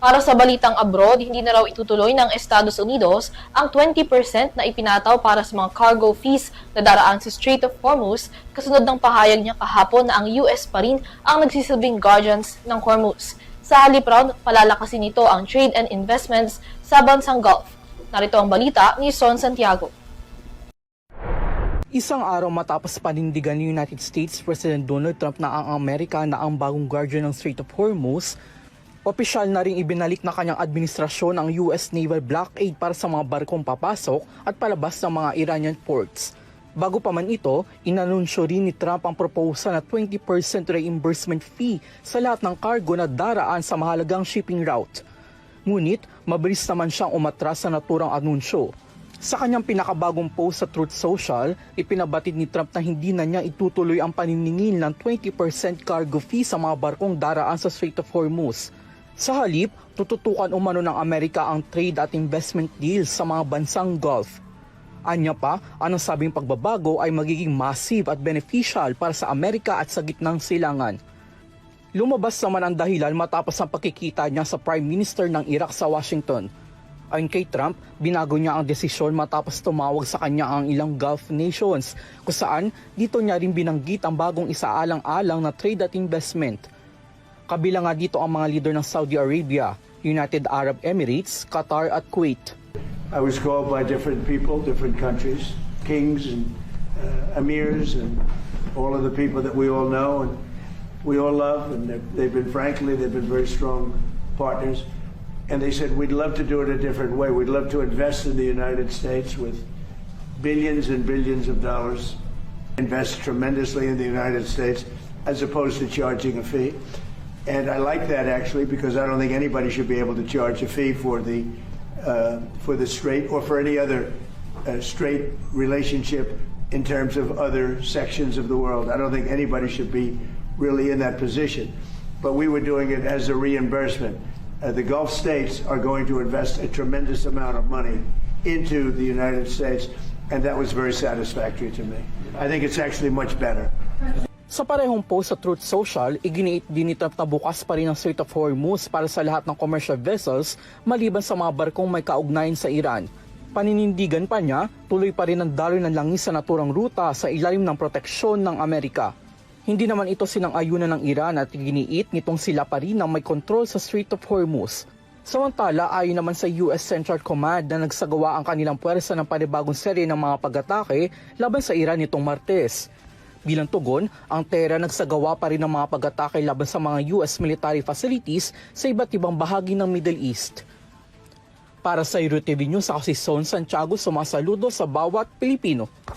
Para sa balitang abroad, hindi na raw itutuloy ng Estados Unidos ang 20% na ipinataw para sa mga cargo fees na daraan sa Strait of Hormuz kasunod ng pahayag niya kahapon na ang US pa rin ang nagsisilbing guardians ng Hormuz. Sa halip raw, palalakasin nito ang trade and investments sa bansang Gulf. Narito ang balita ni Son Santiago. Isang araw matapos panindigan ni United States President Donald Trump na ang Amerika na ang bagong guardian ng Strait of Hormuz, opisyal na ring ibinalik na kanyang administrasyon ang US Naval blockade para sa mga barkong papasok at palabas ng mga Iranian ports. Bago pa man ito, inanunsyo rin ni Trump ang proposal na 20% reimbursement fee sa lahat ng cargo na daraan sa mahalagang shipping route. Ngunit, mabilis naman siyang umatras sa naturang anunsyo. Sa kanyang pinakabagong post sa Truth Social, ipinabatid ni Trump na hindi na niya itutuloy ang paniningil ng 20% cargo fee sa mga barkong daraan sa Strait of Hormuz. Sa halip, tututukan umano ng Amerika ang trade at investment deals sa mga bansang Gulf. Anya pa, ang nasabing pagbabago ay magiging massive at beneficial para sa Amerika at sa gitnang silangan. Lumabas naman ang dahilan matapos ang pagkikita niya sa Prime Minister ng Iraq sa Washington. Ayon kay Trump, binago niya ang desisyon matapos tumawag sa kanya ang ilang Gulf nations, kung saan dito niya rin binanggit ang bagong isaalang-alang na trade at investment. Kabilang nga dito ang mga leader ng Saudi Arabia, United Arab Emirates, Qatar at Kuwait. I was called by different people, different countries, kings and emirs and all of the people that we all know and we all love, and they've been very strong partners. And they said, we'd love to do it a different way. We'd love to invest in the United States with billions and billions of dollars, invest tremendously in the United States as opposed to charging a fee. And I like that actually, because I don't think anybody should be able to charge a fee for the strait or for any other strait relationship in terms of other sections of the world. I don't think anybody should be really in that position. But we were doing it as a reimbursement. The Gulf states are going to invest a tremendous amount of money into the United States, and that was very satisfactory to me. I think it's actually much better. Sa parehong post sa Truth Social, iginiit din ni Trump na bukas pa rin ang Strait of Hormuz para sa lahat ng commercial vessels maliban sa mga barkong may kaugnayan sa Iran. Paninindigan pa niya, tuloy pa rin ang daloy ng langis sa naturang ruta sa ilalim ng proteksyon ng Amerika. Hindi naman ito sinang-ayunan ng Iran at iginiit nitong sila pa rin ang may kontrol sa Strait of Hormuz. Samantala, ayon naman sa US Central Command na nagsagawa ang kanilang puwersa ng panibagong serye ng mga pag-atake laban sa Iran nitong Martes. Bilang tugon, ang Tehran nagsagawa pa rin ng mga pag-atake laban sa mga US military facilities sa iba't ibang bahagi ng Middle East. Para sa EuroTV News, ako si Son Santiago, sumasaludo sa bawat Pilipino.